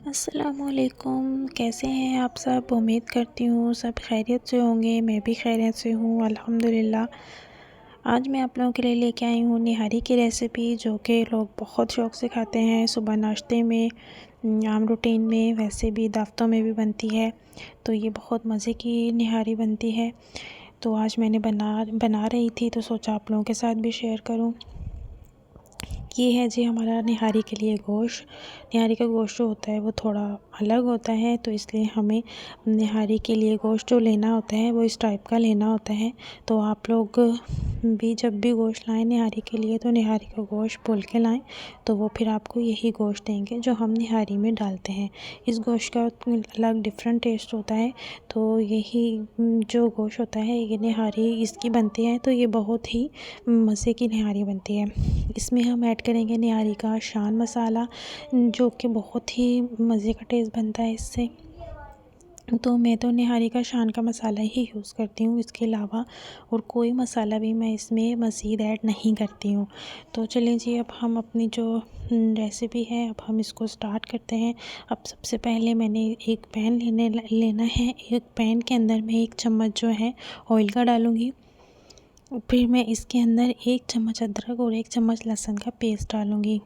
अस्सलामुअलैकुम। कैसे हैं आप सब? उम्मीद करती हूँ सब खैरियत से होंगे। मैं भी खैरियत से हूँ अल्हम्दुलिल्लाह। आज मैं आप लोगों के लिए लेके आई हूँ निहारी की रेसिपी, जो कि लोग बहुत शौक़ से खाते हैं। सुबह नाश्ते में, आम रूटीन में, वैसे भी दावतों में भी बनती है। तो ये बहुत मज़े की निहारी बनती है। तो आज मैंने बना रही थी तो सोचा आप लोगों के साथ भी शेयर करूँ। ये है जी हमारा निहारी के लिए गोश्त। निहारी का गोश्त जो होता है वो थोड़ा अलग होता है, तो इसलिए हमें निहारी के लिए गोश्त जो लेना होता है वो इस टाइप का लेना होता है। तो आप लोग भी जब भी गोश्त लाएं निहारी के लिए तो निहारी का गोश्त बोल के लाएं, तो वो फिर आपको यही गोश्त देंगे जो हम निहारी में डालते हैं। इस गोश्त का अलग डिफरेंट टेस्ट होता है। तो यही जो गोश्त होता है ये निहारी इसकी बनती है, तो ये बहुत ही मज़े की निहारी बनती है। इसमें हम ऐड करेंगे निहारी का शान मसाला, जो कि बहुत ही मज़े का टेस्ट बनता है इससे। तो मैं तो निहारी का शान का मसाला ही यूज़ करती हूँ, इसके अलावा और कोई मसाला भी मैं इसमें मज़ीद ऐड नहीं करती हूँ। तो चलिए जी, अब हम अपनी जो रेसिपी है अब हम इसको स्टार्ट करते हैं। अब सबसे पहले मैंने एक पैन लेना है। एक पैन के अंदर मैं 1 चम्मच जो है ऑयल का डालूँगी। फिर मैं इसके अंदर 1 चम्मच अदरक और 1 चम्मच लहसुन का पेस्ट डालूँगी।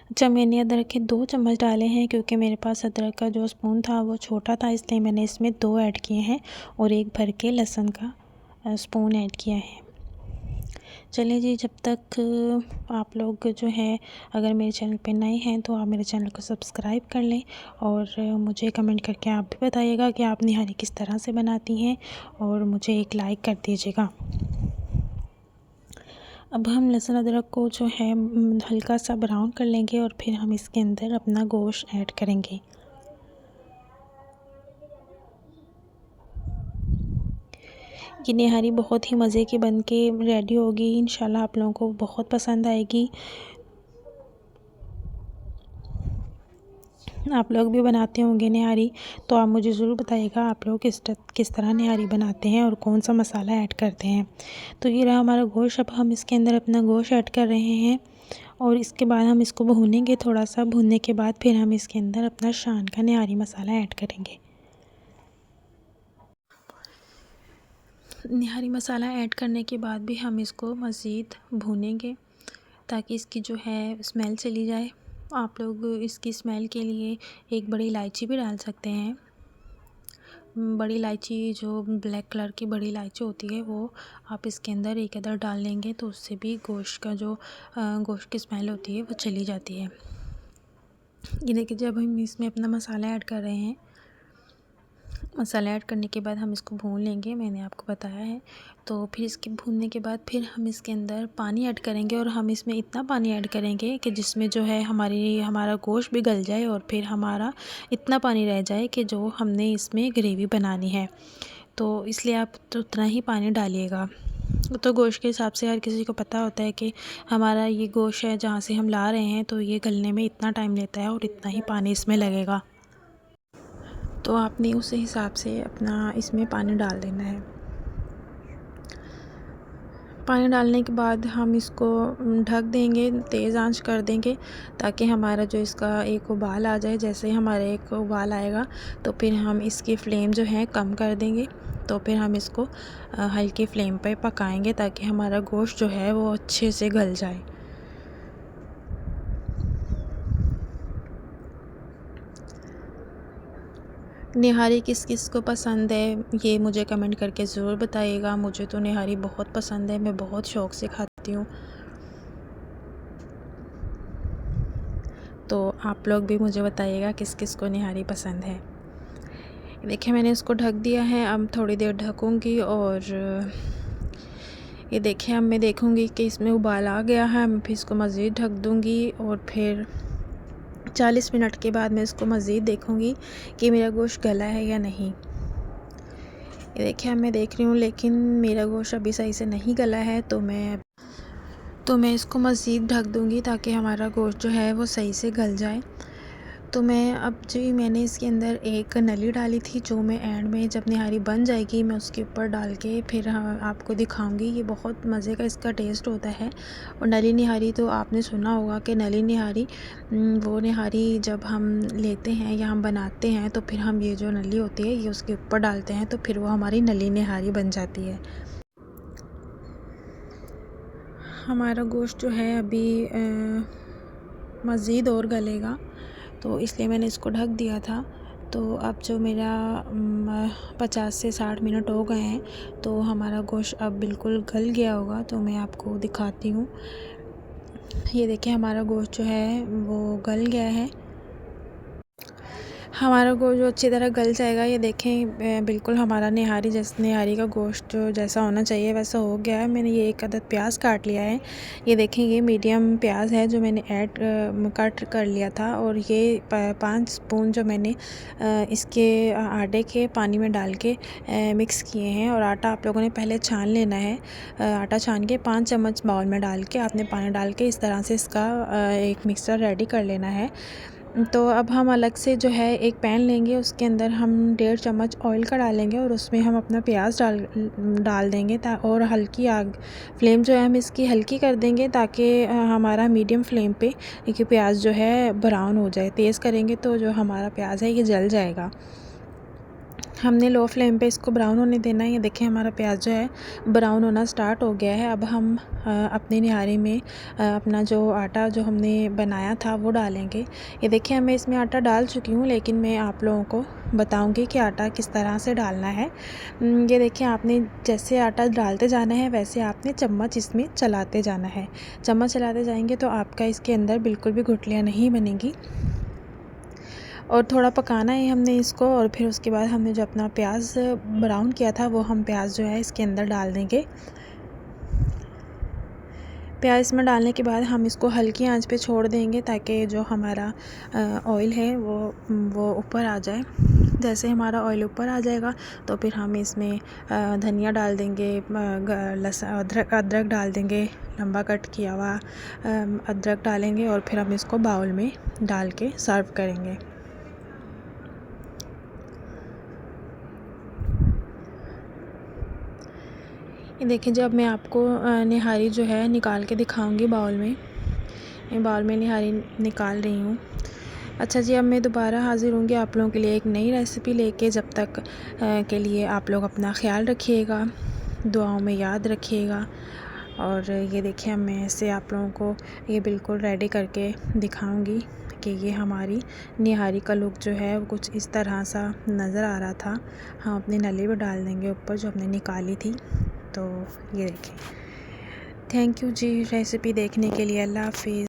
अच्छा, मैंने अदरक के 2 चम्मच डाले हैं, क्योंकि मेरे पास अदरक का जो स्पून था वो छोटा था, इसलिए मैंने इसमें 2 ऐड किए हैं और 1 भर के लहसुन का स्पून ऐड किया है। चलिए जी, जब तक आप लोग जो है अगर मेरे चैनल पे नए हैं तो आप मेरे चैनल को सब्सक्राइब कर लें और मुझे कमेंट करके आप भी बताइएगा कि आप निहारी किस तरह से बनाती हैं, और मुझे एक लाइक कर दीजिएगा। अब हम लहसुन अदरक को जो है हल्का सा ब्राउन कर लेंगे और फिर हम इसके अंदर अपना गोश्त ऐड करेंगे। ये निहारी बहुत ही मज़े की बन के रेडी होगी। इंशाल्लाह आप लोगों को बहुत पसंद आएगी। आप लोग भी बनाते होंगे निहारी, तो आप मुझे ज़रूर बताइएगा आप लोग किस तरह निहारी बनाते हैं और कौन सा मसाला ऐड करते हैं। तो ये रहा हमारा गोश्त। अब हम इसके अंदर अपना गोश्त ऐड कर रहे हैं और इसके बाद हम इसको भूनेंगे। थोड़ा सा भूनने के बाद फिर हम इसके अंदर अपना शान का निहारी मसाला ऐड करेंगे। निहारी मसाला ऐड करने के बाद भी हम इसको मज़ीद भूनेंगे ताकि इसकी जो है स्मेल चली जाए। आप लोग इसकी स्मेल के लिए एक बड़ी इलायची भी डाल सकते हैं। बड़ी इलायची, जो ब्लैक कलर की बड़ी इलायची होती है, वो आप इसके अंदर एक अदर डाल लेंगे तो उससे भी गोश्त का जो गोश्त की स्मेल होती है वो चली जाती है। ये देखिए, जब हम इसमें अपना मसाला ऐड कर रहे हैं, मसाला ऐड करने के बाद हम इसको भून लेंगे, मैंने आपको बताया है। तो फिर इसके भूनने के बाद फिर हम इसके अंदर पानी ऐड करेंगे और हम इसमें इतना पानी ऐड करेंगे कि जिसमें जो है हमारा गोश्त भी गल जाए और फिर हमारा इतना पानी रह जाए कि जो हमने इसमें ग्रेवी बनानी है। तो इसलिए आप तो उतना ही पानी डालिएगा। तो गोश्त के हिसाब से हर किसी को पता होता है कि हमारा ये गोश्त है जहाँ से हम ला रहे हैं, तो ये गलने में इतना टाइम लेता है और इतना ही पानी इसमें लगेगा। तो आपने उस हिसाब से अपना इसमें पानी डाल देना है। पानी डालने के बाद हम इसको ढक देंगे, तेज़ आंच कर देंगे ताकि हमारा जो इसका एक उबाल आ जाए। जैसे ही हमारा एक उबाल आएगा तो फिर हम इसकी फ्लेम जो है कम कर देंगे। तो फिर हम इसको हल्की फ्लेम पे पकाएंगे ताकि हमारा गोश्त जो है वो अच्छे से गल जाए। निहारी किस किस को पसंद है ये मुझे कमेंट करके ज़रूर बताइएगा। मुझे तो निहारी बहुत पसंद है, मैं बहुत शौक़ से खाती हूँ। तो आप लोग भी मुझे बताइएगा किस किस को निहारी पसंद है। देखिए, मैंने इसको ढक दिया है। अब थोड़ी देर ढकूँगी और ये देखिए, अब मैं देखूँगी कि इसमें उबाल आ गया है। मैं फिर इसको मज़ीद ढक दूँगी और फिर 40 मिनट के बाद मैं इसको मज़ीद देखूँगी कि मेरा गोश्त गला है या नहीं। ये देखिए, अब मैं देख रही हूँ लेकिन मेरा गोश्त अभी सही से नहीं गला है, तो मैं इसको मज़ीद ढक दूँगी ताकि हमारा गोश्त जो है वो सही से गल जाए। तो मैंने इसके अंदर एक नली डाली थी, जो मैं एंड में जब निहारी बन जाएगी मैं उसके ऊपर डाल के फिर आपको दिखाऊंगी। ये बहुत मज़े का इसका टेस्ट होता है। और नली निहारी तो आपने सुना होगा कि नली निहारी वो निहारी जब हम लेते हैं या हम बनाते हैं तो फिर हम ये जो नली होती है ये उसके ऊपर डालते हैं, तो फिर वो हमारी नली निहारी बन जाती है। हमारा गोश्त जो है अभी मज़ीद और गलेगा, तो इसलिए मैंने इसको ढक दिया था। तो अब जो मेरा 50 से 60 मिनट हो गए हैं, तो हमारा गोश्त अब बिल्कुल गल गया होगा। तो मैं आपको दिखाती हूँ। ये देखिए हमारा गोश्त जो है वो गल गया है। हमारा गोश्त जो अच्छी तरह गल जाएगा, ये देखें बिल्कुल हमारा निहारी का गोश्त जो जैसा होना चाहिए वैसा हो गया है। मैंने ये एक अदद प्याज काट लिया है। ये देखें ये मीडियम प्याज है जो मैंने कट कर लिया था। और ये 5 स्पून जो मैंने इसके आटे के पानी में डाल के मिक्स किए हैं। और आटा आप लोगों ने पहले छान लेना है। आटा छान के 5 चम्मच बाउल में डाल के आपने पानी डाल के इस तरह से इसका एक मिक्सचर रेडी कर लेना है। तो अब हम अलग से जो है एक पैन लेंगे, उसके अंदर हम 1.5 चम्मच ऑयल का डालेंगे और उसमें हम अपना प्याज डाल देंगे। और हल्की आग फ्लेम जो है हम इसकी हल्की कर देंगे, ताकि हमारा मीडियम फ्लेम पे ये प्याज जो है ब्राउन हो जाए। तेज़ करेंगे तो जो हमारा प्याज है ये जल जाएगा। हमने लो फ्लेम पे इसको ब्राउन होने देना है। ये देखें हमारा प्याज जो है ब्राउन होना स्टार्ट हो गया है। अब हम अपनी निहारी में अपना जो आटा जो हमने बनाया था वो डालेंगे। ये देखिए मैं इसमें आटा डाल चुकी हूँ, लेकिन मैं आप लोगों को बताऊंगी कि आटा किस तरह से डालना है। ये देखिए आपने जैसे आटा डालते जाना है वैसे आपने चम्मच इसमें चलाते जाना है। चम्मच चलाते जाएंगे तो आपका इसके अंदर बिल्कुल भी गुठलियाँ नहीं बनेंगी। और थोड़ा पकाना है हमने इसको। और फिर उसके बाद हमने जो अपना प्याज ब्राउन किया था वो हम प्याज जो है इसके अंदर डाल देंगे। प्याज इसमें डालने के बाद हम इसको हल्की आंच पे छोड़ देंगे, ताकि जो हमारा ऑयल है वो ऊपर आ जाए। जैसे हमारा ऑयल ऊपर आ जाएगा तो फिर हम इसमें धनिया डाल देंगे, अदरक डाल देंगे, लंबा कट किया हुआ अदरक डालेंगे। और फिर हम इसको बाउल में डाल के सर्व करेंगे। ये देखिए जब मैं आपको निहारी जो है निकाल के दिखाऊंगी बाउल में। मैं बाउल में निहारी निकाल रही हूँ। अच्छा जी, अब मैं दोबारा हाज़िर होंगी आप लोगों के लिए एक नई रेसिपी लेके। जब तक के लिए आप लोग अपना ख्याल रखिएगा, दुआओं में याद रखिएगा। और ये देखिए मैं ऐसे आप लोगों को ये बिल्कुल रेडी करके दिखाऊंगी कि ये हमारी निहारी का लुक जो है वो कुछ इस तरह सा नज़र आ रहा था। हम अपनी नली में डाल देंगे ऊपर जो हमने निकाली थी। तो ये देखिए, थैंक यू जी रेसिपी देखने के लिए। अल्लाह हाफ़िज़।